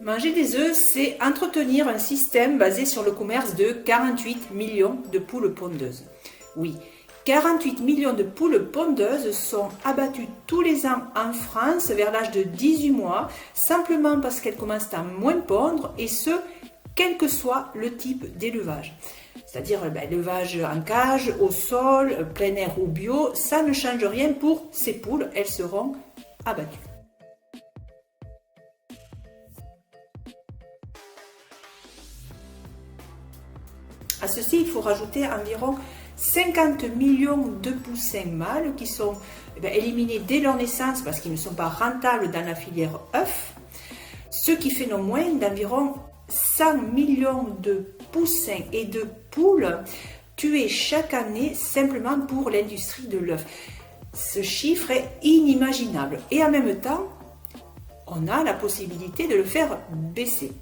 Manger des œufs, c'est entretenir un système basé sur le commerce de 48 millions de poules pondeuses. Oui, 48 millions de poules pondeuses sont abattues tous les ans en France vers l'âge de 18 mois, simplement parce qu'elles commencent à moins pondre, et ce, quel que soit le type d'élevage. C'est-à-dire l'élevage en cage, au sol, plein air ou bio, ça ne change rien pour ces poules, elles seront abattues. À ceci, il faut rajouter environ 50 millions de poussins mâles qui sont éliminés dès leur naissance parce qu'ils ne sont pas rentables dans la filière œufs, ce qui fait non moins d'environ 100 millions de poussins et de poules tués chaque année simplement pour l'industrie de l'œuf. Ce chiffre est inimaginable et en même temps, on a la possibilité de le faire baisser.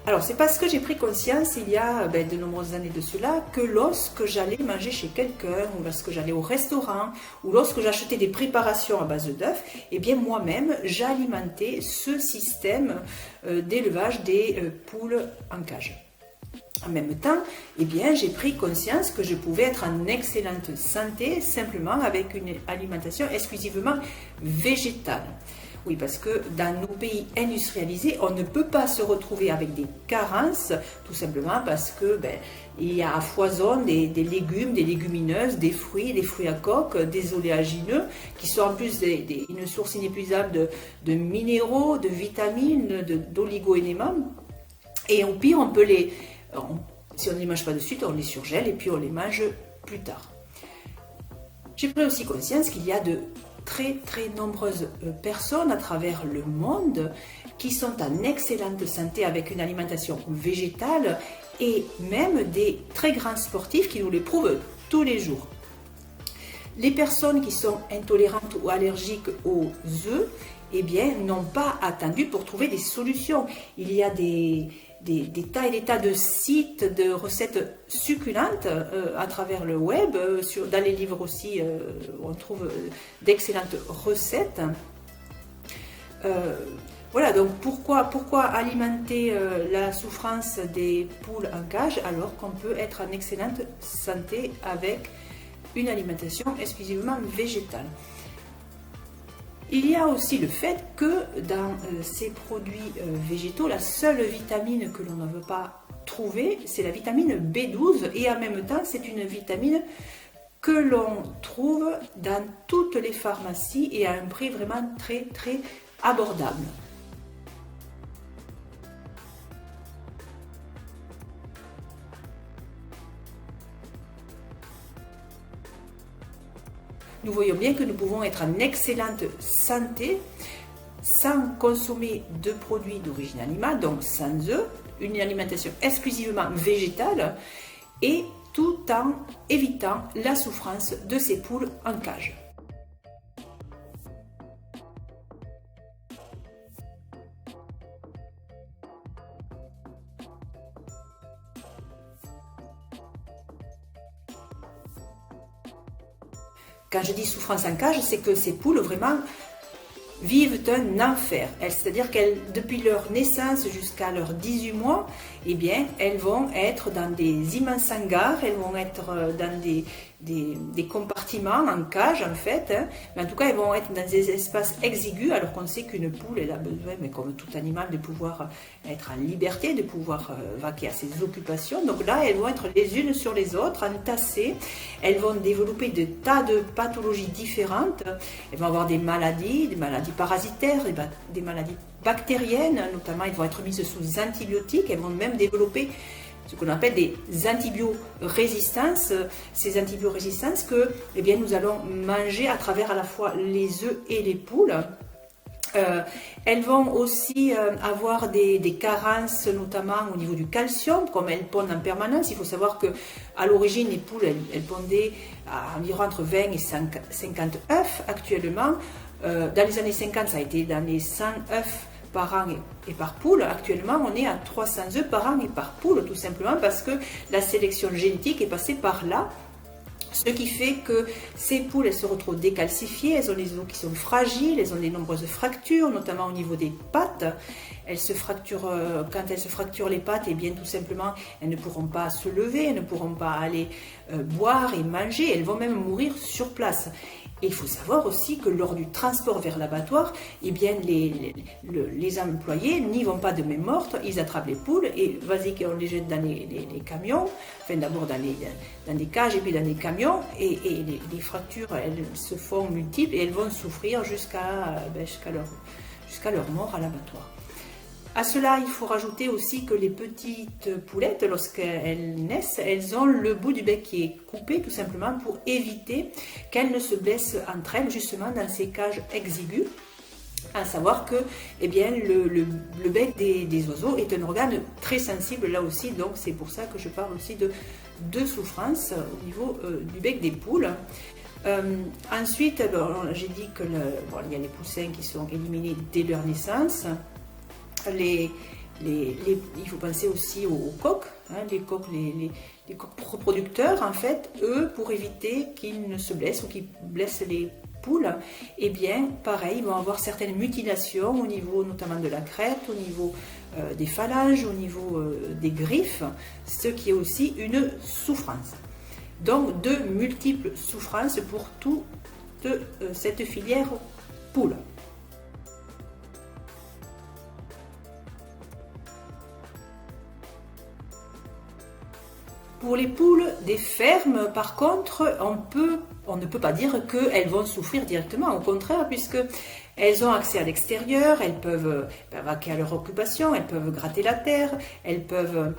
Alors, c'est parce que j'ai pris conscience, il y a de nombreuses années de cela, que lorsque j'allais manger chez quelqu'un, ou lorsque j'allais au restaurant, ou lorsque j'achetais des préparations à base d'œufs, eh bien moi-même, j'alimentais ce système d'élevage des poules en cage. En même temps, eh bien, j'ai pris conscience que je pouvais être en excellente santé simplement avec une alimentation exclusivement végétale. Oui, parce que dans nos pays industrialisés, on ne peut pas se retrouver avec des carences, tout simplement parce que il y a à foison des légumes, des légumineuses, des fruits à coque, des oléagineux, qui sont en plus une source inépuisable de minéraux, de vitamines, d'oligo-éléments. Et au pire, si on ne les mange pas de suite, on les surgèle et puis on les mange plus tard. J'ai pris aussi conscience qu'il y a de très nombreuses personnes à travers le monde qui sont en excellente santé avec une alimentation végétale, et même des très grands sportifs qui nous le prouvent tous les jours. Les personnes qui sont intolérantes ou allergiques aux œufs, eh bien, n'ont pas attendu pour trouver des solutions. Il y a des tas et des tas de sites de recettes succulentes à travers le web. Dans les livres aussi, on trouve d'excellentes recettes. Voilà, donc pourquoi alimenter la souffrance des poules en cage alors qu'on peut être en excellente santé avec une alimentation exclusivement végétale? Il y a aussi le fait que dans ces produits végétaux, la seule vitamine que l'on ne veut pas trouver, c'est la vitamine B12, et en même temps, c'est une vitamine que l'on trouve dans toutes les pharmacies et à un prix vraiment très abordable. Nous voyons bien que nous pouvons être en excellente santé sans consommer de produits d'origine animale, donc sans œufs, une alimentation exclusivement végétale, et tout en évitant la souffrance de ces poules en cage. Quand je dis souffrance en cage, c'est que ces poules vraiment vivent un enfer. C'est-à-dire qu'elles, depuis leur naissance jusqu'à leurs 18 mois, eh bien, elles vont être dans des immenses hangars, elles vont être dans des compartiments en cage en fait, hein. Mais en tout cas, elles vont être dans des espaces exigus, alors qu'on sait qu'une poule, elle a besoin, mais comme tout animal, de pouvoir être en liberté, de pouvoir vaquer à ses occupations. Donc là, elles vont être les unes sur les autres, entassées. Elles vont développer des tas de pathologies différentes. Elles vont avoir des maladies parasitaires, des maladies bactériennes, notamment. Elles vont être mises sous antibiotiques. Elles vont même développer ce qu'on appelle des antibiorésistances, ces antibiorésistances que nous allons manger à travers à la fois les œufs et les poules. Elles vont aussi avoir des carences, notamment au niveau du calcium, comme elles pondent en permanence. Il faut savoir qu'à l'origine, les poules, elles pondaient à environ entre 20 et 50 œufs. Actuellement, dans les années 50, ça a été dans les 100 œufs par an et par poule. Actuellement, on est à 300 œufs par an et par poule, tout simplement parce que la sélection génétique est passée par là. Ce qui fait que ces poules, elles se retrouvent décalcifiées, elles ont les os qui sont fragiles, elles ont de nombreuses fractures, notamment au niveau des pattes. Elles se fracturent, quand elles se fracturent les pattes, et bien tout simplement, elles ne pourront pas se lever, elles ne pourront pas aller boire et manger, elles vont même mourir sur place. Et il faut savoir aussi que lors du transport vers l'abattoir, eh bien les employés n'y vont pas de main morte, ils attrapent les poules et vas-y qu'on les jette dans les camions, enfin d'abord dans des cages et puis dans des camions, et les fractures, elles se font multiples et elles vont souffrir jusqu'à leur mort à l'abattoir. À cela, il faut rajouter aussi que les petites poulettes, lorsqu'elles naissent, elles ont le bout du bec qui est coupé, tout simplement pour éviter qu'elles ne se blessent entre elles, justement dans ces cages exiguës. À savoir que eh bien, le bec des oiseaux est un organe très sensible là aussi, donc c'est pour ça que je parle aussi de souffrance au niveau du bec des poules. Ensuite, j'ai dit qu'il y a les poussins qui sont éliminés dès leur naissance. Il faut penser aussi aux coqs, les coqs reproducteurs, en fait, eux, pour éviter qu'ils ne se blessent ou qu'ils blessent les poules, eh bien, pareil, ils vont avoir certaines mutilations au niveau notamment de la crête, au niveau des phalanges, au niveau des griffes, ce qui est aussi une souffrance. Donc, de multiples souffrances pour toute cette filière poule. Pour les poules des fermes, par contre, on ne peut pas dire qu'elles vont souffrir directement, au contraire, puisque elles ont accès à l'extérieur, elles peuvent vaquer à leur occupation, elles peuvent gratter la terre, elles peuvent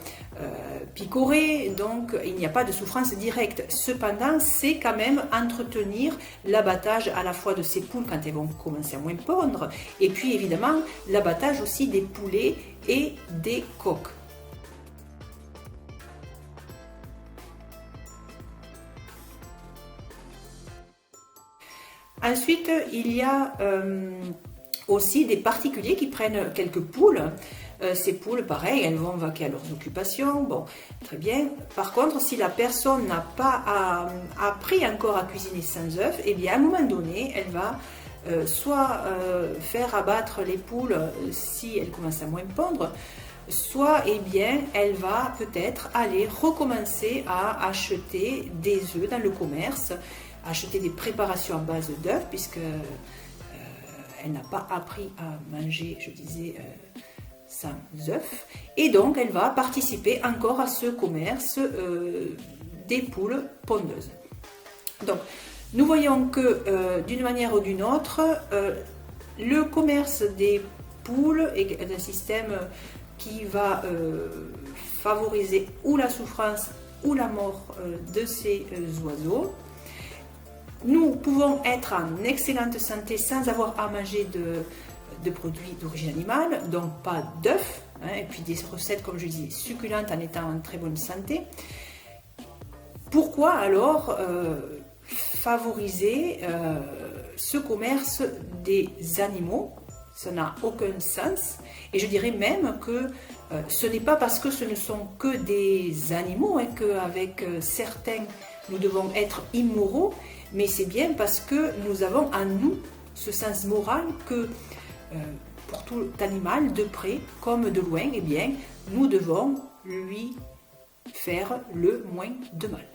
picorer, donc il n'y a pas de souffrance directe. Cependant, c'est quand même entretenir l'abattage à la fois de ces poules quand elles vont commencer à moins pondre, et puis évidemment l'abattage aussi des poulets et des coqs. Ensuite, il y a aussi des particuliers qui prennent quelques poules. Ces poules, pareil, elles vont vaquer à leurs occupations. Bon, très bien. Par contre, si la personne n'a pas appris encore à cuisiner sans œufs, eh bien, à un moment donné, elle va soit faire abattre les poules si elles commencent à moins pondre, soit eh bien, elle va peut-être aller recommencer à acheter des œufs dans le commerce, acheter des préparations à base d'œufs, puisque elle n'a pas appris à manger, je disais, sans œufs, et donc elle va participer encore à ce commerce des poules pondeuses. Donc, nous voyons que d'une manière ou d'une autre, le commerce des poules est un système qui va favoriser ou la souffrance ou la mort de ces oiseaux. Nous pouvons être en excellente santé sans avoir à manger de produits d'origine animale, donc pas d'œufs, et puis des recettes, comme je disais, succulentes en étant en très bonne santé. Pourquoi alors favoriser ce commerce des animaux? Ça n'a aucun sens, et je dirais même que ce n'est pas parce que ce ne sont que des animaux qu'avec certains nous devons être immoraux, mais c'est bien parce que nous avons en nous ce sens moral que pour tout animal, de près comme de loin, eh bien, nous devons lui faire le moins de mal.